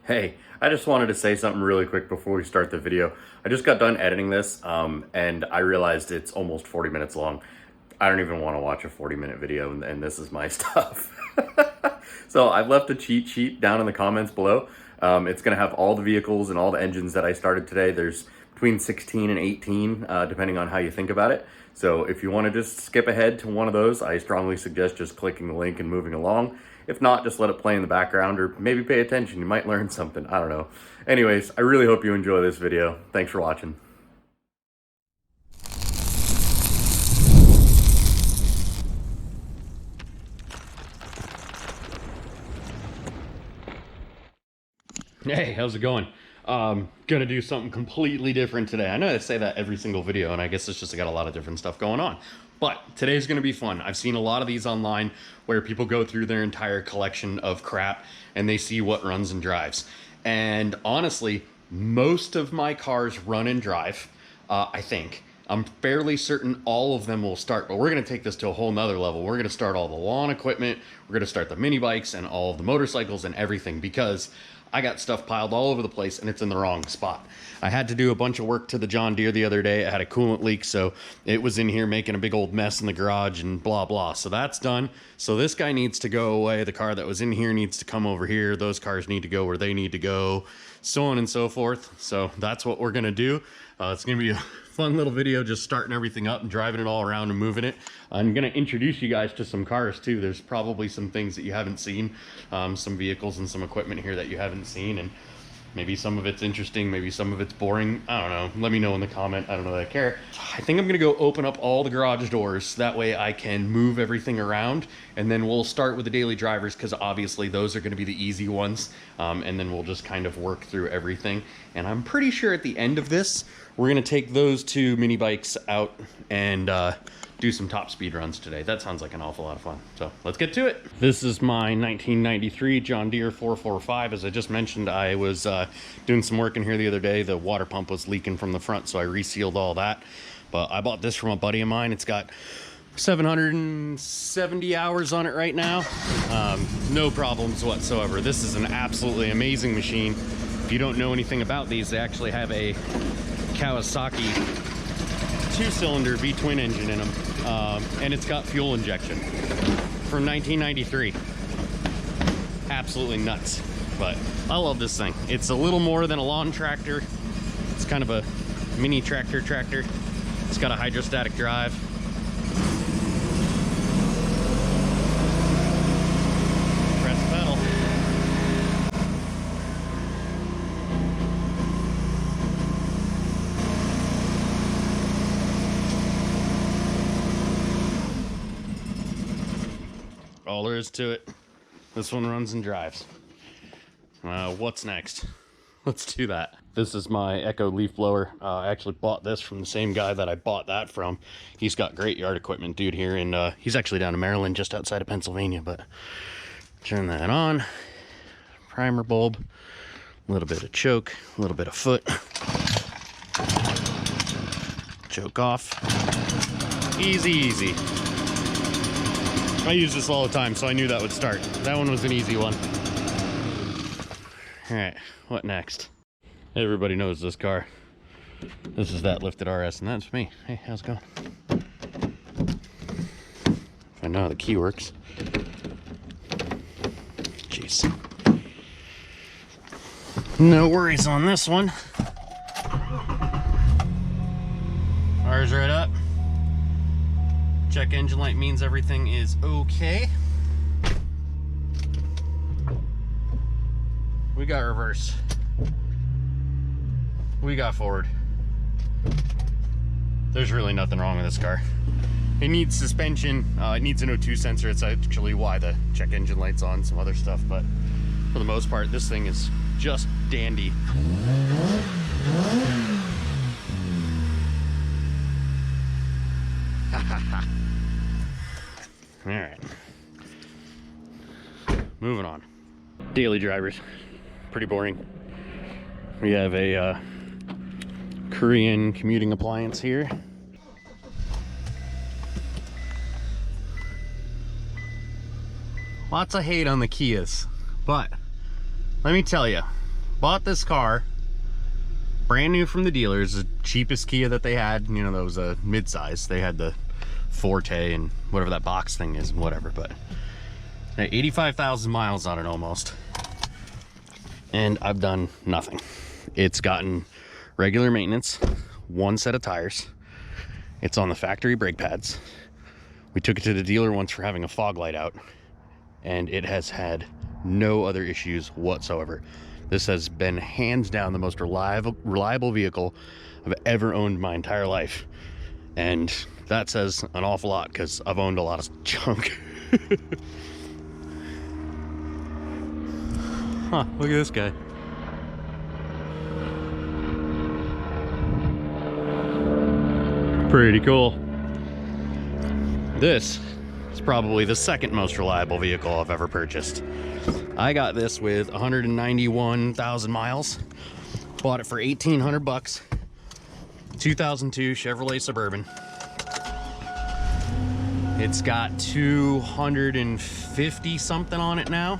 Hey, I just wanted to say something really quick before we start the video. I just got done editing this, and I realized it's almost 40 minutes long. I don't even want to watch a 40-minute video, and this is my stuff. So I've left a cheat sheet down in the comments below. It's going to have all the vehicles and all the engines that I started today. There's between 16 and 18, depending on how you think about it. So if you want to just skip ahead to one of those, I strongly suggest just clicking the link and moving along. If not, just let it play in the background or maybe pay attention. You might learn something. I don't know. Anyways, I really hope you enjoy this video. Thanks for watching. Hey, how's it going? Gonna do something completely different today. I know I say that every single video, and I guess it's just I got a lot of different stuff going on. But today's gonna be fun. I've seen a lot of these online where people go through their entire collection of crap and they see what runs and drives. And honestly, most of my cars run and drive, I think. I'm fairly certain all of them will start, but we're gonna take this to a whole nother level. We're gonna start all the lawn equipment, we're gonna start the mini bikes and all of the motorcycles and everything, because I got stuff piled all over the place and it's in the wrong spot. I had to do a bunch of work to the John Deere the other day. I had a coolant leak, so it was in here making a big old mess in the garage and blah, blah. So that's done. So this guy needs to go away. The car that was in here needs to come over here. Those cars need to go where they need to go, so on and so forth. So that's what we're gonna do. It's gonna be a fun little video, just starting everything up and driving it all around and moving it. I'm gonna introduce you guys to some cars too. There's probably some things that you haven't seen, some vehicles and some equipment here that you haven't seen, and maybe some of it's interesting, maybe some of it's boring. I don't know. Let me know in the comment. I don't know that I care. I think I'm gonna go open up all the garage doors. That way I can move everything around, and then we'll start with the daily drivers, because obviously those are gonna be the easy ones, and then we'll just kind of work through everything. And I'm pretty sure at the end of this, we're gonna take those two mini bikes out and do some top speed runs today. That sounds like an awful lot of fun. So let's get to it. This is my 1993 John Deere 445. As I just mentioned, I was doing some work in here the other day. The water pump was leaking from the front, so I resealed all that. But I bought this from a buddy of mine. It's got 770 hours on it right now. No problems whatsoever. This is an absolutely amazing machine. If you don't know anything about these, they actually have a Kawasaki two-cylinder V-twin engine in them, and it's got fuel injection from 1993. Absolutely nuts, but I love this thing. It's a little more than a lawn tractor. It's kind of a mini tractor. It's got a hydrostatic drive. Press the pedal. All there is to it. This one runs and drives. What's next? Let's do that. This is my Echo leaf blower. I actually bought this from the same guy that I bought that from. He's got great yard equipment, dude, here, and he's actually down in Maryland, just outside of Pennsylvania. But turn that on. Primer bulb, a little bit of choke, a little bit of foot. Choke off. Easy, easy. I use this all the time, so I knew that would start. That one was an easy one. All right, what next? Everybody knows this car. This is that lifted RS, and that's me. Hey, how's it going? I know how the key works. Jeez. No worries on this one. R's right up. Check engine light means everything is okay. We got reverse. We got forward. There's really nothing wrong with this car. It needs suspension. It needs an O2 sensor. It's actually why the check engine light's on, some other stuff. But for the most part, this thing is just dandy. All right, moving on. Daily drivers, pretty boring. We have a Korean commuting appliance here. Lots of hate on the Kias, but let me tell you, Bought this car, brand new from the dealers, the cheapest Kia that they had. You know, that was a mid-size. They had the Forte and whatever that box thing is and whatever, but 85,000 miles on it almost. And I've done nothing. It's gotten regular maintenance, one set of tires. It's on the factory brake pads. We took it to the dealer once for having a fog light out, and it has had no other issues whatsoever. This has been hands down the most reliable vehicle I've ever owned in my entire life. And that says an awful lot because I've owned a lot of junk. Huh, look at this guy. Pretty cool. This is probably the second most reliable vehicle I've ever purchased. I got this with 191,000 miles. Bought it for 1,800 bucks. 2002 Chevrolet Suburban. It's got 250 something on it now.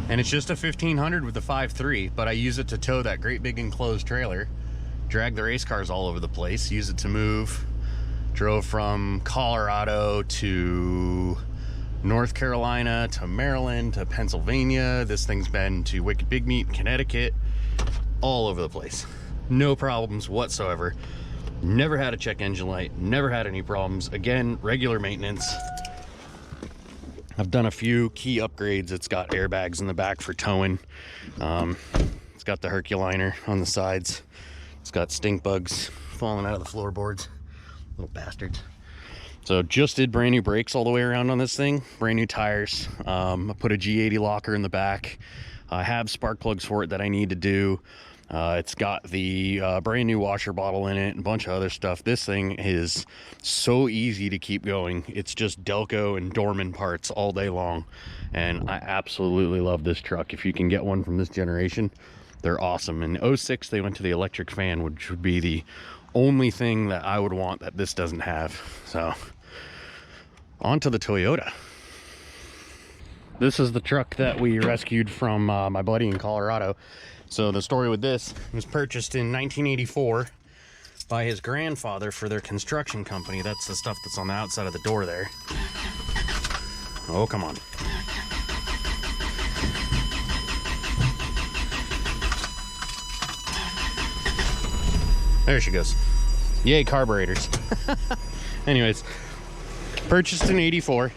And it's just a 1500 with the 5.3, but I use it to tow that great big enclosed trailer, drag the race cars all over the place, use it to move. Drove from Colorado to North Carolina to Maryland to Pennsylvania. This thing's been to Wicked Big Meat, Connecticut, all over the place. No problems whatsoever. Never had a check engine light, never had any problems. Again, regular maintenance. I've done a few key upgrades. It's got airbags in the back for towing. It's got the Herculiner on the sides. It's got stink bugs falling out of the floorboards. Little bastards. So just did brand new brakes all the way around on this thing. Brand new tires. I put a G80 locker in the back. I have spark plugs for it that I need to do. It's got the brand new washer bottle in it and a bunch of other stuff. This thing is so easy to keep going. It's just Delco and Dorman parts all day long. And I absolutely love this truck. If you can get one from this generation, they're awesome. In 06, they went to the electric fan, which would be the only thing that I would want that this doesn't have. So on to the Toyota. This is the truck that we rescued from my buddy in Colorado. So the story with this was purchased in 1984 by his grandfather for their construction company. That's the stuff that's on the outside of the door there. Oh, come on. There she goes. Yay, carburetors. Anyways, purchased in 84.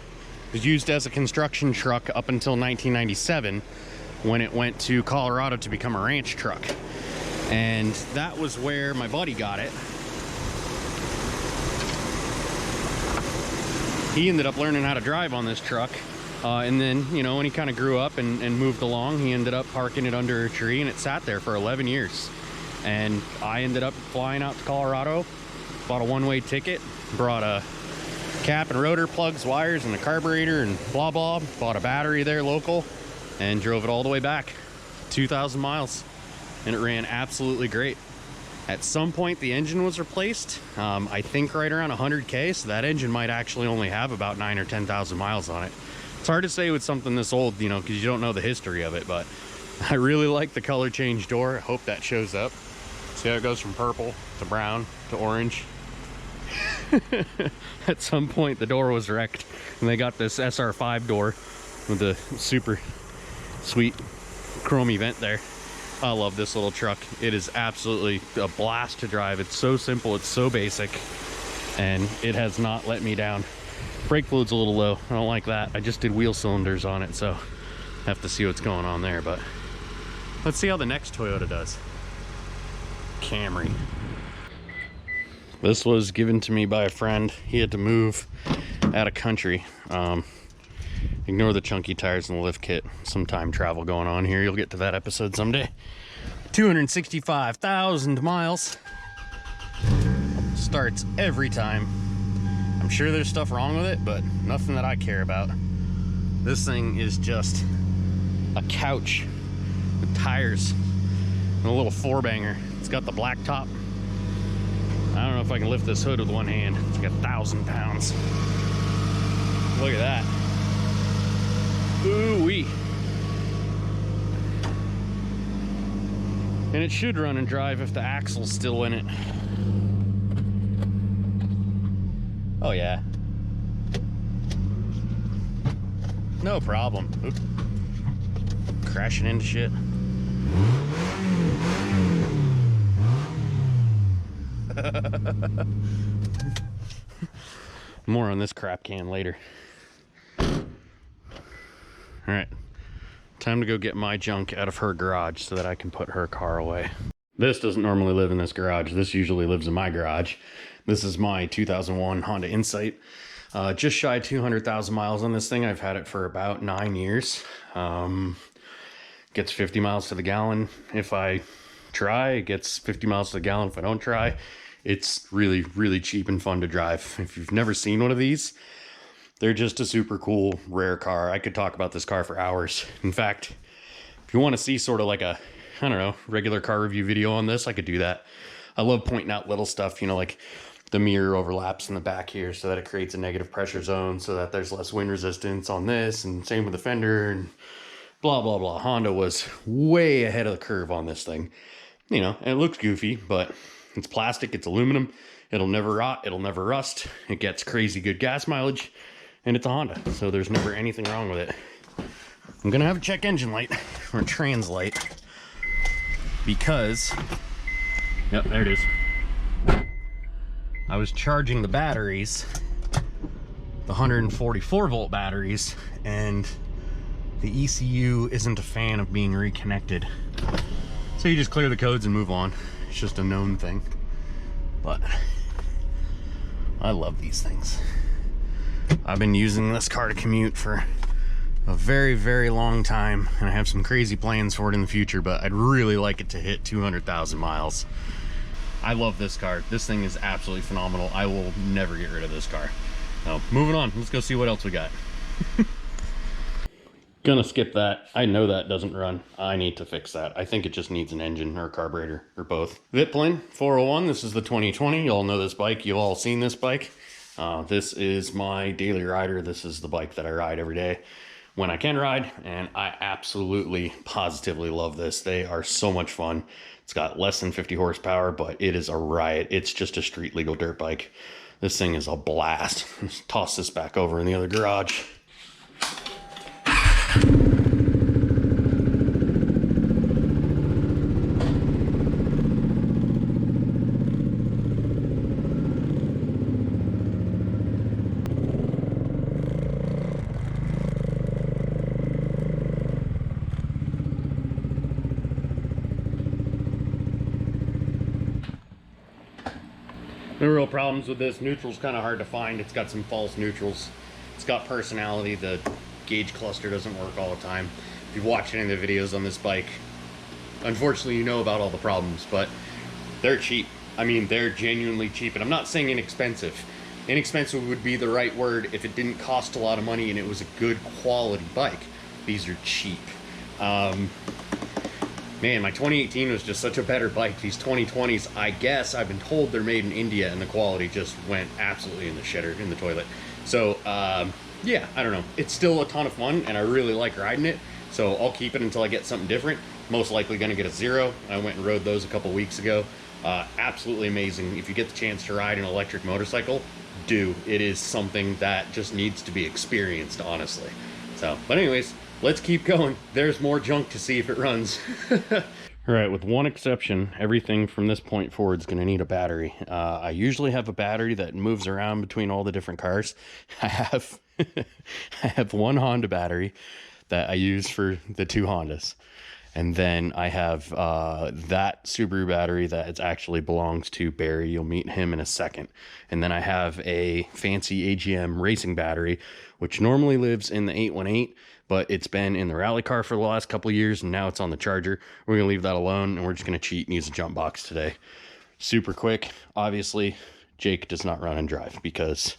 Was used as a construction truck up until 1997 when it went to Colorado to become a ranch truck. And that was where my buddy got it. He ended up learning how to drive on this truck. And then, you know, when he kind of grew up and moved along, he ended up parking it under a tree, and it sat there for 11 years. And I ended up flying out to Colorado, bought a one-way ticket, brought a cap and rotor plugs, wires, and a carburetor, and blah blah. Bought a battery there local, and drove it all the way back, 2,000 miles, and it ran absolutely great. At some point, the engine was replaced. I think right around 100K, so that engine might actually only have about 9,000 or 10,000 miles on it. It's hard to say with something this old, you know, because you don't know the history of it, but I really like the color change door. I hope that shows up. See how it goes from purple to brown to orange. At some point, the door was wrecked, and they got this SR5 door with the super sweet chrome vent there. I love this little truck. It is absolutely a blast to drive. It's so simple, it's so basic, and it has not let me down. Brake fluid's a little low. I don't like that. I just did wheel cylinders on it, so have to see what's going on there. But let's see how the next Toyota does. Camry. This was given to me by a friend. He had to move out of country. Ignore the chunky tires and the lift kit. Some time travel going on here. You'll get to that episode someday. 265,000 miles. Starts every time. I'm sure there's stuff wrong with it, but nothing that I care about. This thing is just a couch with tires and a little four-banger. It's got the black top. I don't know if I can lift this hood with one hand. It's like 1,000 pounds. Look at that. Ooh-wee. And it should run and drive if the axle's still in it. Oh yeah. No problem. Oop. Crashing into shit. More on this crap can later. Alright. Time to go get my junk out of her garage so that I can put her car away. This doesn't normally live in this garage. This usually lives in my garage. This is my 2001 Honda Insight. Just shy of 200,000 miles on this thing. I've had it for about 9 years. Gets 50 miles to the gallon if I try. It gets 50 miles to the gallon if I don't try. It's really, really cheap and fun to drive. If you've never seen one of these, they're just a super cool, rare car. I could talk about this car for hours. In fact, if you want to see sort of like a, I don't know, regular car review video on this, I could do that. I love pointing out little stuff, you know, like the mirror overlaps in the back here so that it creates a negative pressure zone so that there's less wind resistance on this, and same with the fender and blah, blah, blah. Honda was way ahead of the curve on this thing. You know, and it looks goofy, but it's plastic, it's aluminum. It'll never rot, it'll never rust. It gets crazy good gas mileage, and it's a Honda, so there's never anything wrong with it. I'm gonna have a check engine light, or trans light, because, yep, there it is. I was charging the batteries, the 144 volt batteries, and the ECU isn't a fan of being reconnected. So you just clear the codes and move on. It's just a known thing. But I love these things. I've been using this car to commute for a very, very long time, and I have some crazy plans for it in the future, but I'd really like it to hit 200,000 miles. I love this car. This thing is absolutely phenomenal. I will never get rid of this car. Now, moving on, let's go see what else we got. Gonna skip that. I know that doesn't run. I need to fix that. I think it just needs an engine or a carburetor or both. Viplin 401, this is the 2020. You all know this bike. You've all seen this bike. This is my daily rider. This is the bike that I ride every day when I can ride, and I absolutely, positively love this. They are so much fun. It's got less than 50 horsepower, but it is a riot. It's just a street legal dirt bike. This thing is a blast. Let's toss this back over in the other garage. No real problems with this. Neutral's kind of hard to find. It's got some false neutrals. It's got personality. The gauge cluster doesn't work all the time. If you've watched any of the videos on this bike, unfortunately you know about all the problems, but they're cheap. I mean, they're genuinely cheap, and I'm not saying inexpensive. Inexpensive would be the right word if it didn't cost a lot of money and it was a good quality bike. These are cheap. Man, my 2018 was just such a better bike. These 2020s, I guess, I've been told they're made in India, and the quality just went absolutely in the shitter, in the toilet. So, yeah, I don't know. It's still a ton of fun, and I really like riding it. So I'll keep it until I get something different. Most likely going to get a Zero. I went and rode those a couple weeks ago. Absolutely amazing. If you get the chance to ride an electric motorcycle, do. It is something that just needs to be experienced, honestly. So, but anyways, let's keep going. There's more junk to see if it runs. All right, with one exception, everything from this point forward is going to need a battery. I usually have a battery that moves around between all the different cars. I have one Honda battery that I use for the two Hondas. And then I have that Subaru battery that actually belongs to Barry. You'll meet him in a second. And then I have a fancy AGM racing battery, which normally lives in the 818, but it's been in the rally car for the last couple of years, and now it's on the Charger. We're going to leave that alone, and we're just going to cheat and use a jump box today. Super quick. Obviously, Jake does not run and drive because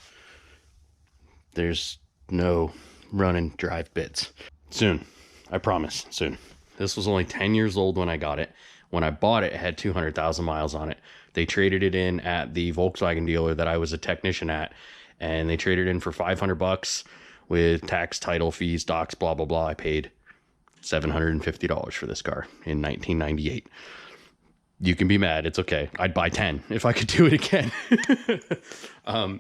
there's no run and drive bits. Soon. I promise. Soon. This was only 10 years old when I got it. When I bought it, it had 200,000 miles on it. They traded it in at the Volkswagen dealer that I was a technician at, and they traded it in for $500 with tax, title, fees, docs, blah, blah, blah. I paid $750 for this car in 1998. You can be mad. It's okay. I'd buy 10 if I could do it again.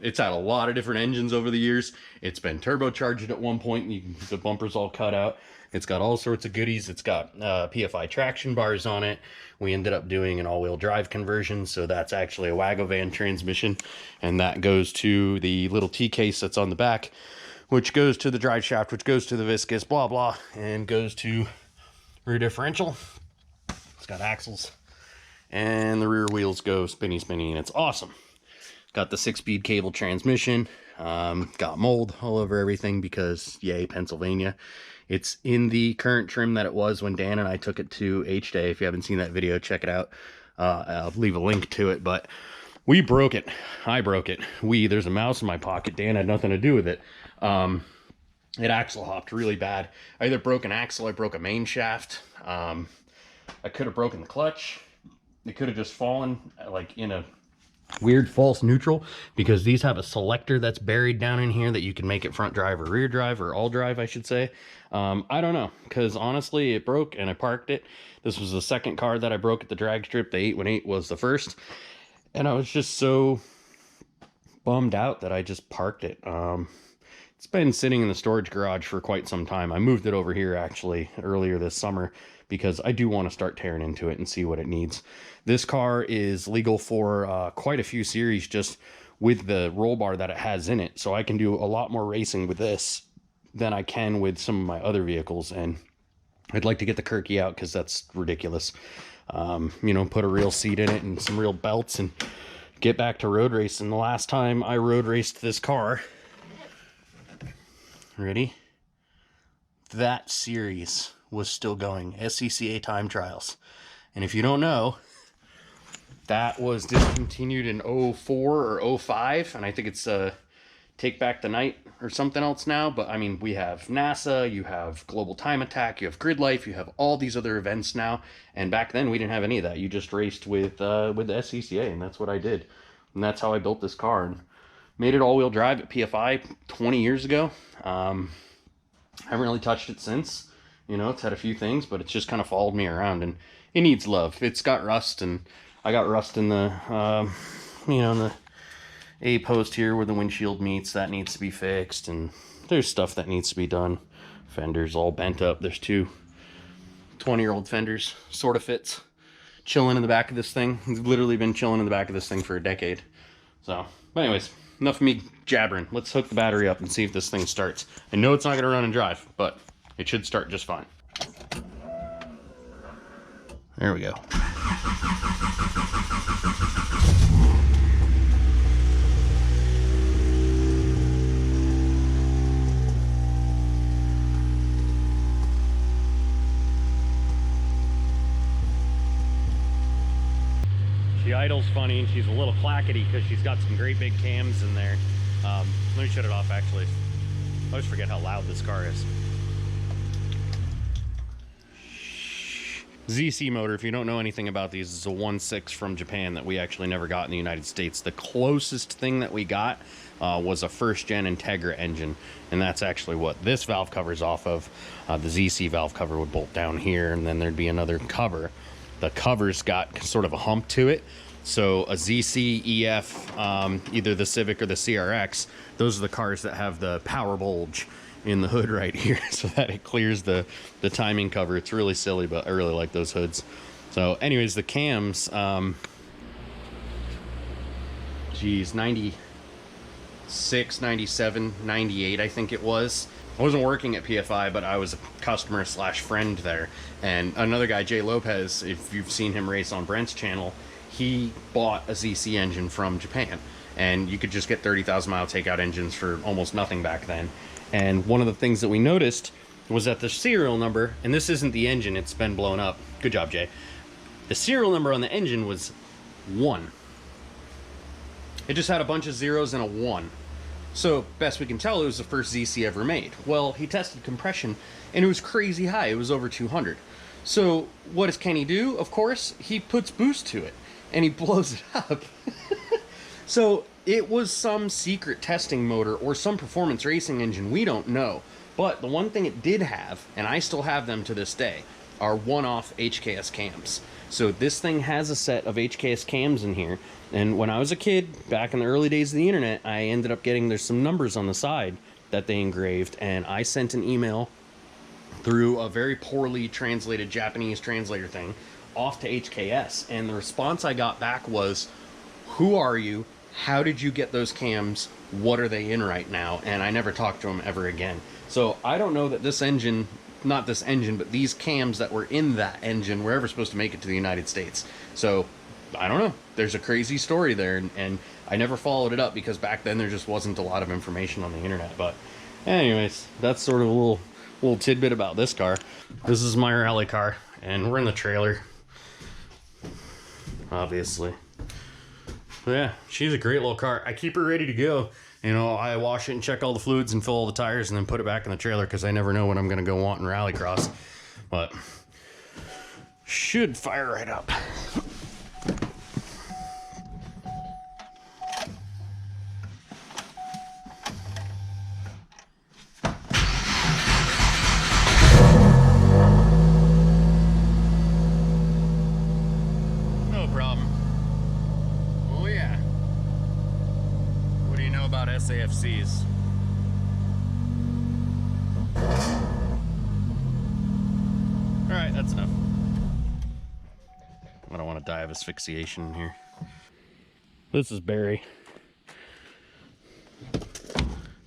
It's had a lot of different engines over the years. It's been turbocharged at one point. The bumper's all cut out. It's got all sorts of goodies. It's got PFI traction bars on it. We ended up doing an all-wheel drive conversion, so that's actually a Wagovan transmission, and that goes to the little T-case that's on the back, which goes to the drive shaft, which goes to the viscous, blah, blah, and goes to rear differential. It's got axles. And the rear wheels go spinny, and it's awesome. Got the 6-speed cable transmission. Got mold all over everything because, yay, Pennsylvania. It's in the current trim that it was when Dan and I took it to H-Day. If you haven't seen that video, check it out. I'll leave a link to it, but we broke it. I broke it. There's a mouse in my pocket. Dan had nothing to do with it. It axle hopped really bad. I either broke an axle or broke a main shaft. I could have broken the clutch. It could have just fallen like in a weird false neutral, because these have a selector that's buried down in here that you can make it front drive or rear drive, or all drive, I should say. I don't know, because honestly it broke and I parked it. This was the second car that I broke at the drag strip. The 818 was the first, and I was just so bummed out that I just parked it. It's been sitting in the storage garage for quite some time. I moved it over here actually earlier this summer because I do want to start tearing into it and see what it needs. This car is legal for quite a few series just with the roll bar that it has in it. So I can do a lot more racing with this than I can with some of my other vehicles. And I'd like to get the Kirky out because that's ridiculous. You know, put a real seat in it and some real belts and get back to road racing. The last time I road raced this car, ready? That series was still going, SCCA time trials. And if you don't know, that was discontinued in 04 or 05, and I think it's Take Back the Night or something else now. But I mean, we have NASA, you have Global Time Attack, you have Grid Life, you have all these other events now, and back then we didn't have any of that. You just raced with the SCCA, and that's what I did, and that's how I built this car and made it all-wheel drive at PFI 20 years ago. I haven't really touched it since. You know, it's had a few things, but it's just kind of followed me around, and it needs love. It's got rust, and I got rust in the, you know, in the A-post here where the windshield meets. That needs to be fixed, and there's stuff that needs to be done. Fenders all bent up. There's two 20-year-old fenders, sort of fits, chilling in the back of this thing. It's literally been chilling in the back of this thing for a decade. So, but anyways, enough of me jabbering. Let's hook the battery up and see if this thing starts. I know it's not going to run and drive, but it should start just fine. There we go. She idles funny, and she's a little clackety because she's got some great big cams in there. Let me shut it off actually. I always forget how loud this car is. ZC motor, if you don't know anything about these, is a 1.6 from Japan that we actually never got in the United States. The closest thing that we got was a first-gen Integra engine, and that's actually what this valve cover's off of. The ZC valve cover would bolt down here, and then there'd be another cover. The cover's got sort of a hump to it. So a ZC EF, either the Civic or the CRX, those are the cars that have the power bulge in the hood right here so that it clears the timing cover. It's really silly, but I really like those hoods. So anyways, the cams, geez, 96, 97, 98, I think it was. I wasn't working at PFI, but I was a customer slash friend there. And another guy, Jay Lopez, if you've seen him race on Brent's channel, he bought a ZC engine from Japan. And you could just get 30,000 mile takeout engines for almost nothing back then. And one of the things that we noticed was that the serial number, and this isn't the engine, it's been blown up. Good job, Jay. The serial number on the engine was 1. It just had a bunch of zeros and a 1. So, best we can tell, it was the first ZC ever made. Well, he tested compression, and it was crazy high. It was over 200. So, what does Kenny do? Of course, he puts boost to it, and he blows it up. So, it was some secret testing motor or some performance racing engine, we don't know. But the one thing it did have, and I still have them to this day, are one-off HKS cams. So this thing has a set of HKS cams in here. And when I was a kid, back in the early days of the internet, I ended up getting, there's some numbers on the side that they engraved, and I sent an email through a very poorly translated Japanese translator thing off to HKS. And the response I got back was, who are you? How did you get those cams? What are they in right now? And I never talked to them ever again. So I don't know that this engine, not this engine, but these cams that were in that engine were ever supposed to make it to the United States. So I don't know. There's a crazy story there, and I never followed it up because back then there just wasn't a lot of information on the internet. But anyways, that's sort of a little tidbit about this car. This is my rally car, and we're in the trailer, obviously. But yeah, she's a great little car. I keep her ready to go. You know, I wash it and check all the fluids and fill all the tires and then put it back in the trailer because I never know when I'm going to go want in rallycross. But should fire right up. About SAFCs. Alright, that's enough. I don't want to die of asphyxiation here. This is Barry.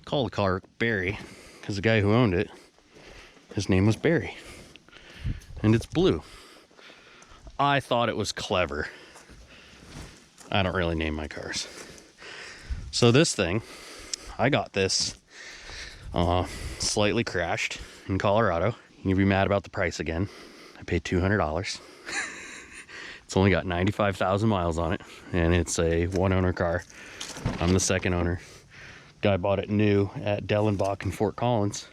Call the car Barry because the guy who owned it, his name was Barry. And it's blue. I thought it was clever. I don't really name my cars. So this thing, I got this slightly crashed in Colorado. You'd be mad about the price again. I paid $200. It's only got 95,000 miles on it, and it's a one-owner car. I'm the second owner. Guy bought it new at Dellenbach in Fort Collins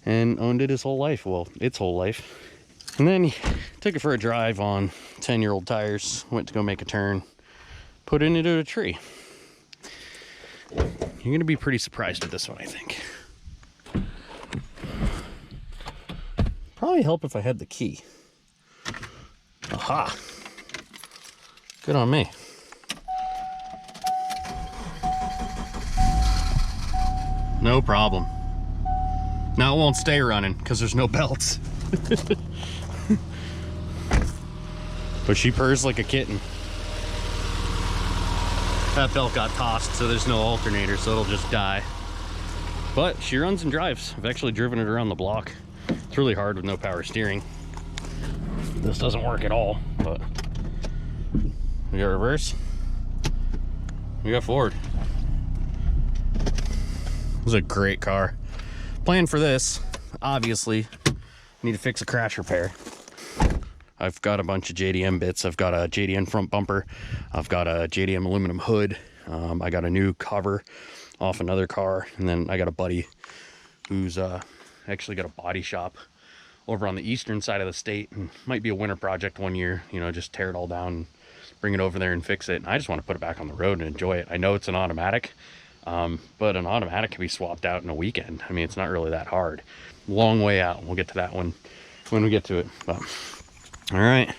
and owned it his whole life. Well, its whole life. And then he took it for a drive on 10-year-old tires, went to go make a turn, put it into a tree. You're going to be pretty surprised with this one, I think. Probably help if I had the key. Aha! Good on me. No problem. Now it won't stay running because there's no belts. But she purrs like a kitten. That belt got tossed, so there's no alternator, so it'll just die. But she runs and drives. I've actually driven it around the block. It's really hard with no power steering. This doesn't work at all, but we got reverse. We got forward. This is a great car. Plan for this, obviously, need to fix a crash repair. I've got a bunch of JDM bits. I've got a JDM front bumper. I've got a JDM aluminum hood. I got a new cover off another car. And then I got a buddy who's actually got a body shop over on the eastern side of the state. And might be a winter project one year, you know, just tear it all down and bring it over there and fix it. And I just want to put it back on the road and enjoy it. I know it's an automatic, but an automatic can be swapped out in a weekend. I mean, it's not really that hard. Long way out. We'll get to that one when we get to it. But all right,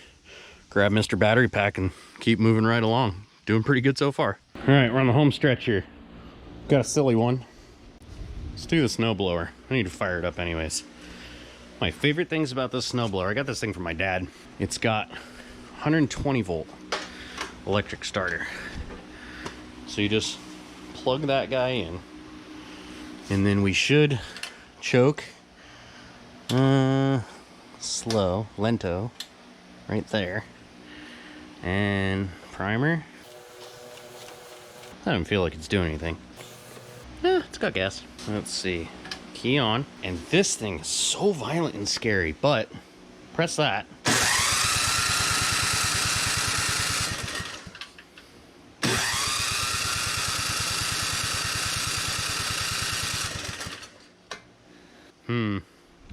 grab Mr. Battery Pack and keep moving right along. Doing pretty good so far. All right, we're on the home stretch here. Got a silly one. Let's do the snowblower. I need to fire it up anyways. My favorite things about this snowblower, I got this thing from my dad. It's got 120 volt electric starter. So you just plug that guy in, and then we should choke slow, lento, right there, and primer. I don't feel like it's doing anything. It's got gas. Let's see, key on, and this thing is so violent and scary, but press that.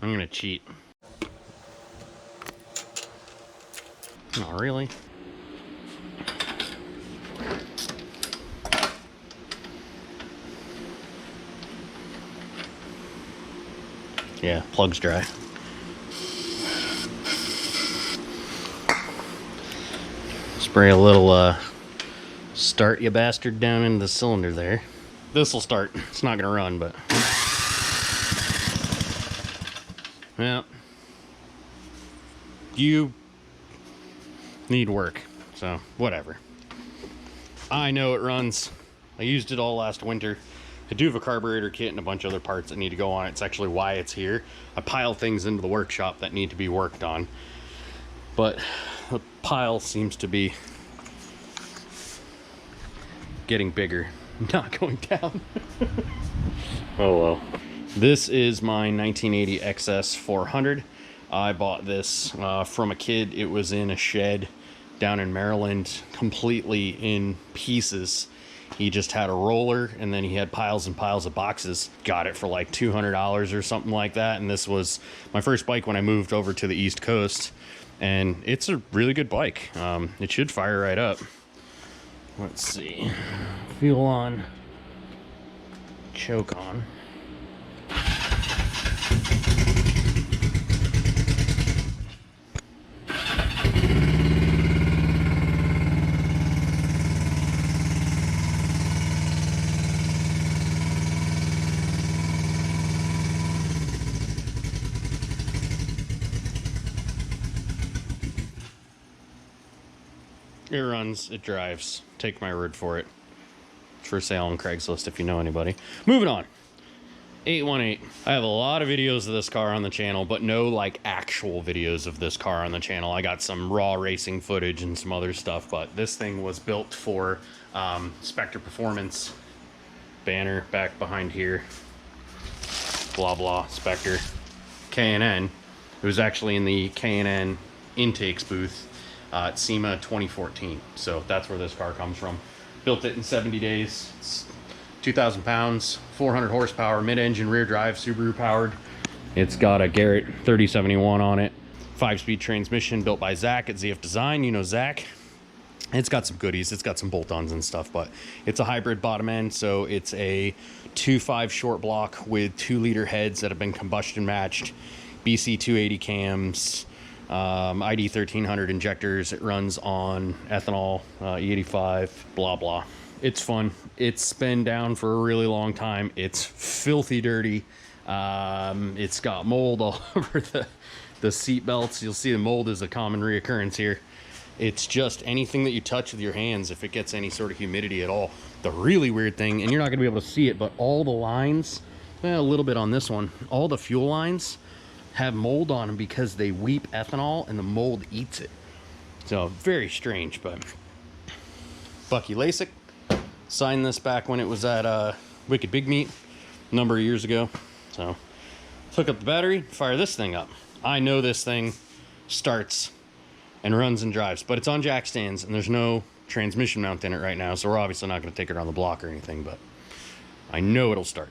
I'm gonna cheat. Not really. Yeah, plug's dry. Spray a little start you bastard down in the cylinder there. This will start. It's not gonna run, but yeah, you need work, so whatever. I know it runs. I used it all last winter. I do have a carburetor kit and a bunch of other parts that need to go on it. It's actually why it's here. I pile things into the workshop that need to be worked on, but the pile seems to be getting bigger, not going down. Oh well. This is my 1980 XS 400. I bought this from a kid. It was in a shed down in Maryland, completely in pieces. He just had a roller, and then he had piles and piles of boxes. Got it for like $200 or something like that. And this was my first bike when I moved over to the East Coast. And it's a really good bike. It should fire right up. Let's see. Fuel on. Choke on. It runs, it drives. Take my word for it. It's for sale on Craigslist if you know anybody. Moving on. 818. I have a lot of videos of this car on the channel, but no like actual videos of this car on the channel. I got some raw racing footage and some other stuff, but this thing was built for Spectre Performance. Banner back behind here. Blah blah, Spectre. K&N. It was actually in the K&N intakes booth at SEMA 2014. So that's where this car comes from. Built it in 70 days. It's 2,000 pounds, 400 horsepower, mid-engine, rear drive, Subaru powered. It's got a Garrett 3071 on it. 5-speed transmission built by Zach at ZF Design. You know Zach. It's got some goodies. It's got some bolt-ons and stuff, but it's a hybrid bottom end. So it's a 2.5 short block with 2-liter heads that have been combustion matched. BC 280 cams. ID 1300 injectors. It runs on ethanol, E85, blah blah. It's fun. It's been down for a really long time. It's filthy dirty. It's got mold all over the seat belts. You'll see the mold is a common reoccurrence here. It's just anything that you touch with your hands, if it gets any sort of humidity at all. The really weird thing, and you're not gonna be able to see it, but all the lines, well, a little bit on this one, all the fuel lines have mold on them because they weep ethanol and the mold eats it. So very strange, but Bucky Lasik signed this back when it was at Wicked Big Meat a number of years ago. So hook up the battery, fire this thing up. I know this thing starts and runs and drives, but it's on jack stands and there's no transmission mount in it right now, so we're obviously not going to take it around the block or anything, but I know it'll start.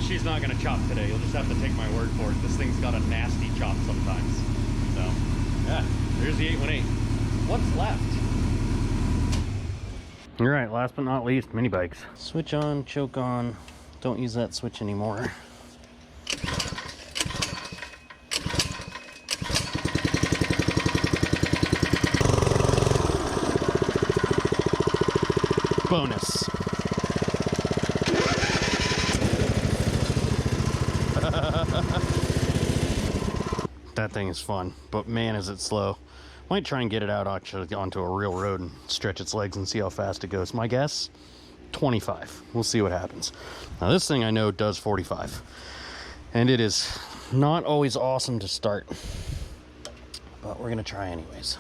She's not gonna chop today. You'll just have to take my word for it. This thing's got a nasty chop sometimes. So, yeah, there's the 818. What's left? All right, last but not least, mini bikes. Switch on, choke on. Don't use that switch anymore. Bonus. That thing is fun, but man is it slow. Might try and get it out actually onto a real road and stretch its legs and see how fast it goes. My guess, 25. We'll see what happens. Now this thing I know does 45. And it is Not always awesome to start, but we're gonna try anyways.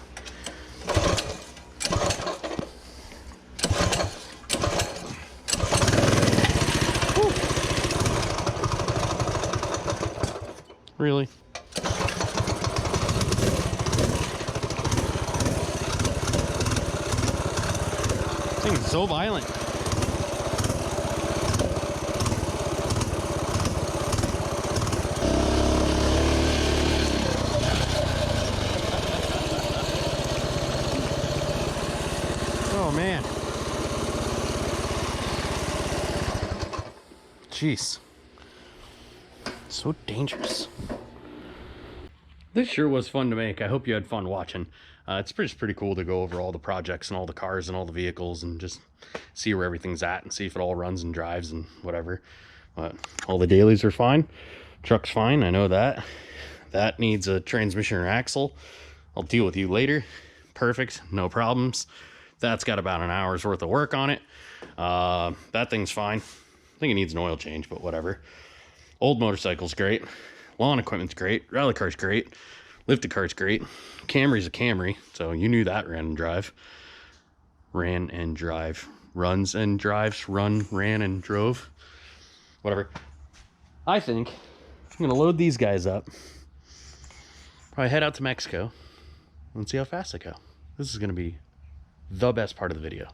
Whew. Really? This thing is so violent. Oh man. Jeez. So dangerous. This sure was fun to make. I hope you had fun watching. It's pretty cool to go over all the projects and all the cars and all the vehicles and just see where everything's at and see if it all runs and drives and whatever. But all the dailies are fine. Truck's fine, I know that. That needs a transmission or axle. I'll deal with you later. Perfect, no problems. That's got about an hour's worth of work on it. That thing's fine. I think it needs an oil change, but whatever. Old motorcycle's great. Lawn equipment's great. Rally car's great. Lifted car's great. Camry's a Camry, so you knew that ran and drive. Ran and drive. Runs and drives. Run, ran, and drove. Whatever. I think I'm going to load these guys up. Probably head out to Mexico and see how fast I go. This is going to be the best part of the video.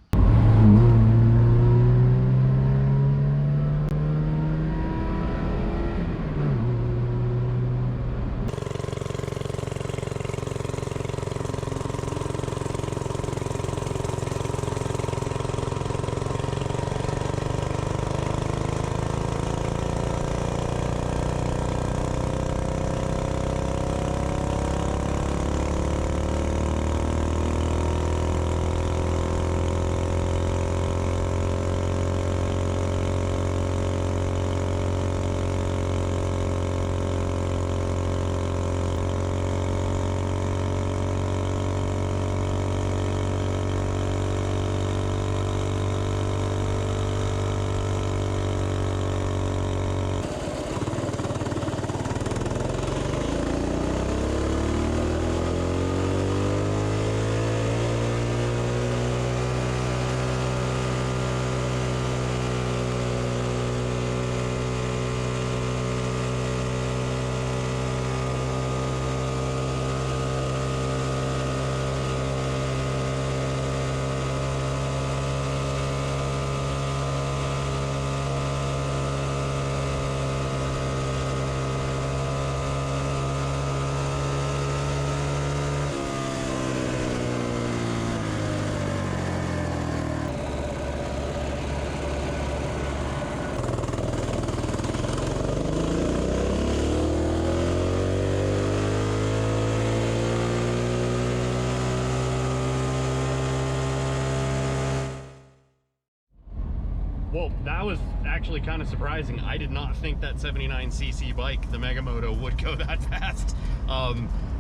Well, that was actually kind of surprising. I did not think that 79cc bike, the Megamoto, would go that fast.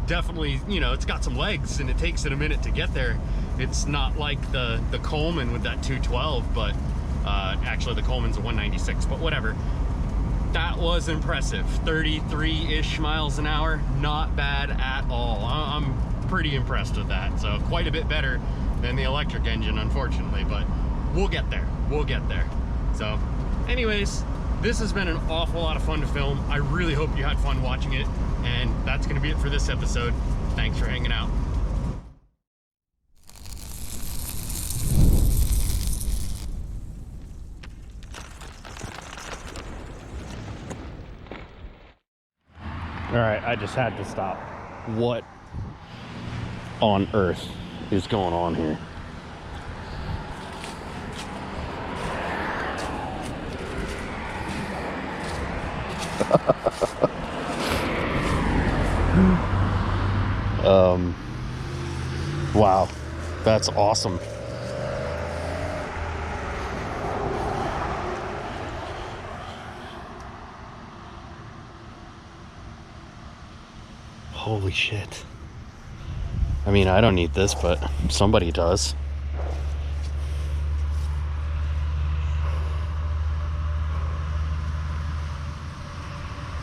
Definitely, you know, it's got some legs and it takes it a minute to get there. It's not like the Coleman with that 212, but actually the Coleman's a 196, but whatever. That was impressive. 33-ish miles an hour, not bad at all. I'm pretty impressed with that. So quite a bit better than the electric engine, unfortunately, but we'll get there. We'll get there. So anyways, this has been an awful lot of fun to film. I really hope you had fun watching it, and that's going to be it for this episode. Thanks for hanging out. All right, I just had to stop. What on earth is going on here? Wow, that's awesome. Holy shit. I mean, I don't need this, but somebody does.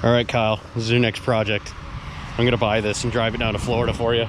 All right, Kyle, this is your next project. I'm gonna buy this and drive it down to Florida for you.